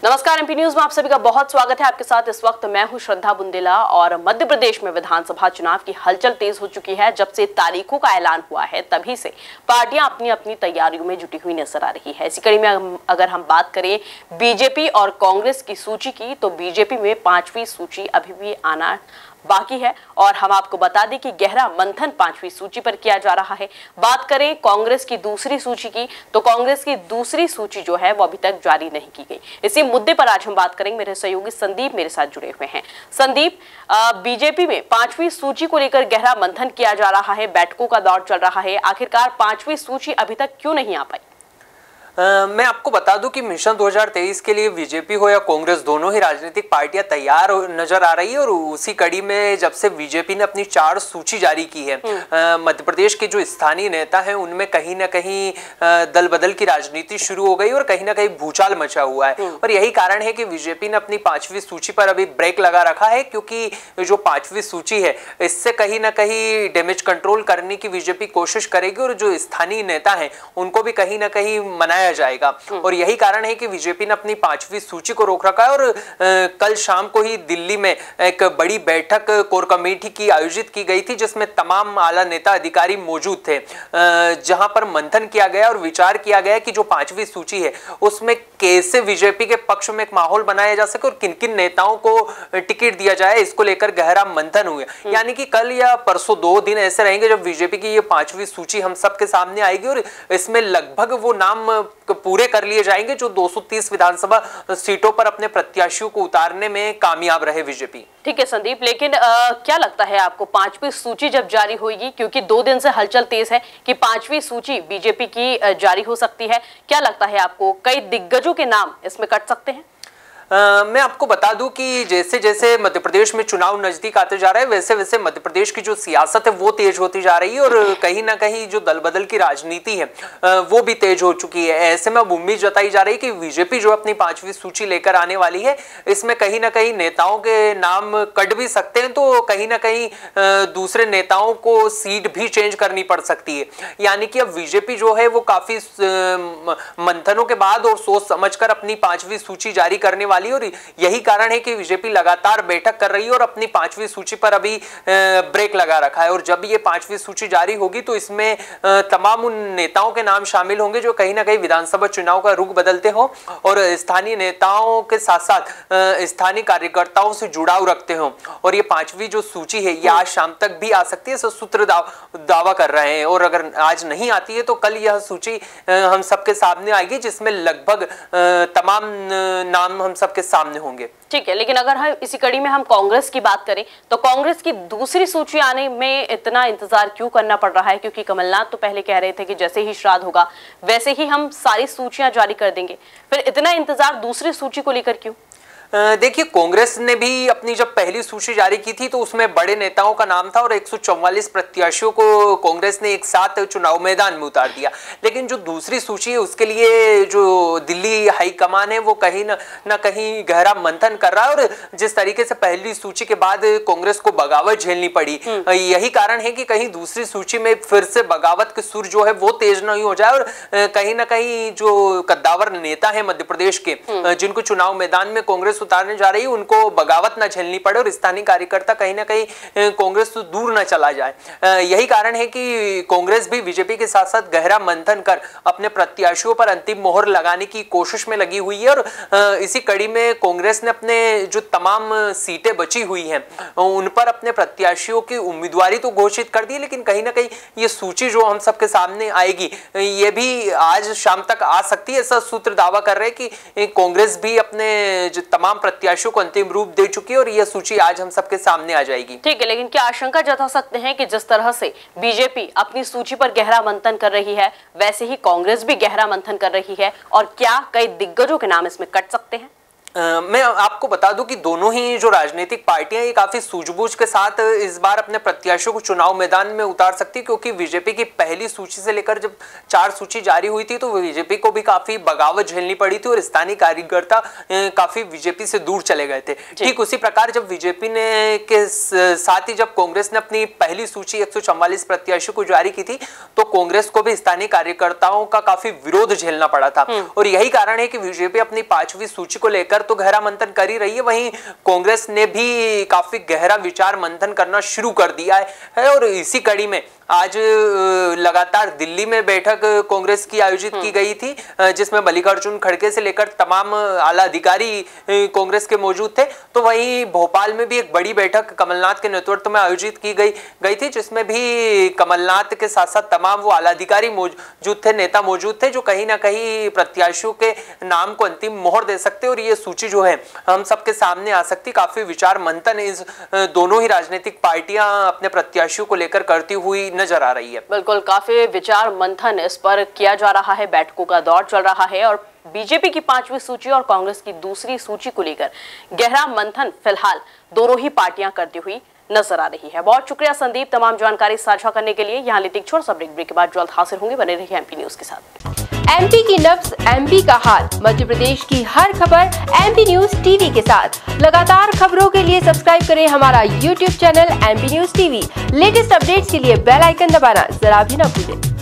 नमस्कार, MP news में आप सभी का बहुत स्वागत है। आपके साथ इस वक्त मैं हूं श्रद्धा बुंदेला। और मध्य प्रदेश में विधानसभा चुनाव की हलचल तेज हो चुकी है। जब से तारीखों का ऐलान हुआ है तभी से पार्टियां अपनी अपनी तैयारियों में जुटी हुई नजर आ रही है। इसी कड़ी में अगर हम बात करें बीजेपी और कांग्रेस की सूची की, तो बीजेपी में 5वीं सूची अभी भी आना बाकी है। और हम आपको बता दें कि गहरा मंथन 5वीं सूची पर किया जा रहा है। बात करें कांग्रेस की दूसरी सूची की, तो कांग्रेस की दूसरी सूची जो है वो अभी तक जारी नहीं की गई। इसी मुद्दे पर आज हम बात करेंगे। मेरे सहयोगी संदीप मेरे साथ जुड़े हुए हैं। संदीप, बीजेपी में 5वीं सूची को लेकर गहरा मंथन किया जा रहा है, बैठकों का दौर चल रहा है। आखिरकार 5वीं सूची अभी तक क्यों नहीं आ पाई? मैं आपको बता दूं कि मिशन 2023 के लिए बीजेपी हो या कांग्रेस, दोनों ही राजनीतिक पार्टियां तैयार नजर आ रही है। और उसी कड़ी में जब से बीजेपी ने अपनी 4 सूची जारी की है, मध्य प्रदेश के जो स्थानीय नेता हैं उनमें कहीं ना कहीं दल बदल की राजनीति शुरू हो गई और कहीं ना कहीं भूचाल मचा हुआ है। और यही कारण है कि बीजेपी ने अपनी 5वीं सूची पर अभी ब्रेक लगा रखा है, क्योंकि जो 5वीं सूची है इससे कहीं ना कहीं डैमेज कंट्रोल करने की बीजेपी कोशिश करेगी और जो स्थानीय नेता हैं उनको भी कहीं ना कहीं मनाया जाएगा। और यही कारण है कि बीजेपी ने अपनी 5वीं सूची को रोक रखा है। और कल शाम को ही दिल्ली में एक बड़ी बैठक कोर कमेटी की आयोजित की गई थी, जिसमें तमाम आला नेता अधिकारी मौजूद थे, जहां पर मंथन किया गया और विचार किया गया कि जो 5वीं सूची है उसमें कैसे बीजेपी के पक्ष में एक माहौल बनाया जा सके और किन किन नेताओं को टिकट दिया जाए, इसको लेकर गहरा मंथन हुआ। यानी कि कल या परसों 2 दिन ऐसे रहेंगे जब बीजेपी की ये 5वीं सूची हम सबके सामने आएगी और इसमें लगभग वो नाम पूरे कर लिए जाएंगे जो 230 विधानसभा सीटों पर अपने प्रत्याशियों को उतारने में कामयाब रहे बीजेपी। ठीक है संदीप, लेकिन क्या लगता है आपको 5वीं सूची जब जारी होगी, क्योंकि 2 दिन से हलचल तेज है कि 5वीं सूची बीजेपी की जारी हो सकती है, क्या लगता है आपको कई दिग्गजों के नाम इसमें कट सकते हैं? मैं आपको बता दूं कि जैसे जैसे मध्य प्रदेश में चुनाव नजदीक आते जा रहे हैं वैसे वैसे मध्य प्रदेश की जो सियासत है वो तेज होती जा रही है और कहीं ना कहीं जो दल बदल की राजनीति है वो भी तेज हो चुकी है। ऐसे में अब उम्मीद जताई जा रही है कि बीजेपी जो अपनी 5वीं सूची लेकर आने वाली है इसमें कहीं ना कहीं नेताओं के नाम कट भी सकते हैं, तो कहीं ना कहीं दूसरे नेताओं को सीट भी चेंज करनी पड़ सकती है। यानी कि अब बीजेपी जो है वो काफी मंथनों के बाद और सोच समझकर अपनी 5वीं सूची जारी करने वाली, और यही कारण है कि बीजेपी लगातार बैठक कर रही है और अपनी 5वीं सूची पर अभी ब्रेक लगा रखा है। और जब ये 5वीं सूची जारी होगी तो इसमें तमाम उन नेताओं के नाम शामिल होंगे जो कहीं ना कहीं विधानसभा चुनाव का रुख बदलते हो और स्थानीय नेताओं के साथ साथ स्थानीय कार्यकर्ताओं से जुड़ाव रखते हो। और ये 5वीं जो सूची है ये आज शाम तक भी आ सकती है, ऐसा सूत्र दावा कर रहे हैं। और अगर आज नहीं आती है तो कल यह सूची हम सबके सामने आएगी, जिसमें लगभग तमाम नाम हम सबके सामने होंगे। ठीक है, लेकिन अगर हम इसी कड़ी में हम कांग्रेस की बात करें तो कांग्रेस की दूसरी सूची आने में इतना इंतजार क्यों करना पड़ रहा है? क्योंकि कमलनाथ तो पहले कह रहे थे कि जैसे ही श्राद्ध होगा वैसे ही हम सारी सूचियां जारी कर देंगे, फिर इतना इंतजार दूसरी सूची को लेकर क्यों? देखिए, कांग्रेस ने भी अपनी जब पहली सूची जारी की थी तो उसमें बड़े नेताओं का नाम था और 144 प्रत्याशियों को कांग्रेस ने एक साथ चुनाव मैदान में उतार दिया। लेकिन जो दूसरी सूची है उसके लिए जो दिल्ली हाईकमान है वो कहीं ना कहीं गहरा मंथन कर रहा है। और जिस तरीके से पहली सूची के बाद कांग्रेस को बगावत झेलनी पड़ी, यही कारण है कि कहीं दूसरी सूची में फिर से बगावत के सुर जो है वो तेज नहीं हो जाए और कहीं ना कहीं जो कद्दावर नेता है मध्य प्रदेश के, जिनको चुनाव मैदान में कांग्रेस उतारने जा रही है, उनको बगावत ना झेलनी पड़े और स्थानीय कार्यकर्ता कहीं ना कहीं कांग्रेस से दूर ना चला जाए। यही कारण है कि कांग्रेस भी बीजेपी के साथ साथ गहरा मंथन कर अपने प्रत्याशियों पर अंतिम मोहर लगाने की कोशिश में लगी हुई है। और इसी कड़ी में कांग्रेस ने अपने जो तमाम सीटें बची हुई हैं उन पर अपने प्रत्याशियों की उम्मीदवारी तो घोषित कर दी, लेकिन कहीं ना कहीं ये सूची जो हम सबके सामने आएगी ये भी आज शाम तक आ सकती है, ऐसा सूत्र दावा कर रहे हैं कि कांग्रेस भी अपने जो तमाम प्रत्याशियों को अंतिम रूप दे चुकी है और यह सूची आज हम सबके सामने आ जाएगी। ठीक है, लेकिन क्या आशंका जता सकते हैं कि जिस तरह से बीजेपी अपनी सूची पर गहरा मंथन कर रही है वैसे ही कांग्रेस भी गहरा मंथन कर रही है, और क्या कई दिग्गजों के नाम इसमें कट सकते हैं? मैं आपको बता दूं कि दोनों ही जो राजनीतिक पार्टियां ये काफी सूझबूझ के साथ इस बार अपने प्रत्याशियों को चुनाव मैदान में उतार सकती है, क्योंकि बीजेपी की पहली सूची से लेकर जब 4 सूची जारी हुई थी तो बीजेपी को भी काफी बगावत झेलनी पड़ी थी और स्थानीय कार्यकर्ता काफी बीजेपी से दूर चले गए थे। ठीक उसी प्रकार जब बीजेपी ने के साथ ही जब कांग्रेस ने अपनी पहली सूची 144 प्रत्याशियों को जारी की थी तो कांग्रेस को भी स्थानीय कार्यकर्ताओं का काफी विरोध झेलना पड़ा था और यही कारण है कि बीजेपी अपनी 5वीं सूची को लेकर तो गहरा मंथन कर ही रही है, वहीं कांग्रेस ने भी काफी गहरा विचार मंथन करना शुरू कर दिया है और इसी कड़ी में आज लगातार दिल्ली में बैठक कांग्रेस की आयोजित की गई थी, जिसमें मल्लिकार्जुन खड़गे से लेकर तमाम आला अधिकारी कांग्रेस के मौजूद थे। तो वहीं भोपाल में भी एक बड़ी बैठक कमलनाथ के नेतृत्व में आयोजित की गई थी, जिसमें भी कमलनाथ के साथ साथ तमाम वो आला अधिकारी मौजूद थे, नेता मौजूद थे, जो कहीं ना कहीं प्रत्याशियों के नाम को अंतिम मोहर दे सकते और ये सूची जो है हम सबके सामने आ सकती। काफी विचार मंथन इस दोनों ही राजनीतिक पार्टियां अपने प्रत्याशियों को लेकर करती हुई नजर आ रही है। बिल्कुल, काफी विचार मंथन इस पर किया जा रहा है, बैठकों का दौर चल रहा है और बीजेपी की 5वीं सूची और कांग्रेस की दूसरी सूची को लेकर गहरा मंथन फिलहाल दोनों ही पार्टियां करती हुई नजर आ रही है। बहुत शुक्रिया संदीप तमाम जानकारी साझा करने के लिए। यहाँ लेते एक छोटा सा ब्रेक के बाद जल्द हाजिर होंगे, बने रहिए एमपी न्यूज के साथ। एमपी की नब्ज, एमपी का हाल, मध्य प्रदेश की हर खबर एमपी न्यूज टीवी के साथ। लगातार खबरों के लिए सब्सक्राइब करें हमारा YouTube channel MP news TV. Latest updates के लिए बेल आइकन दबाना जरा भी न भूलें।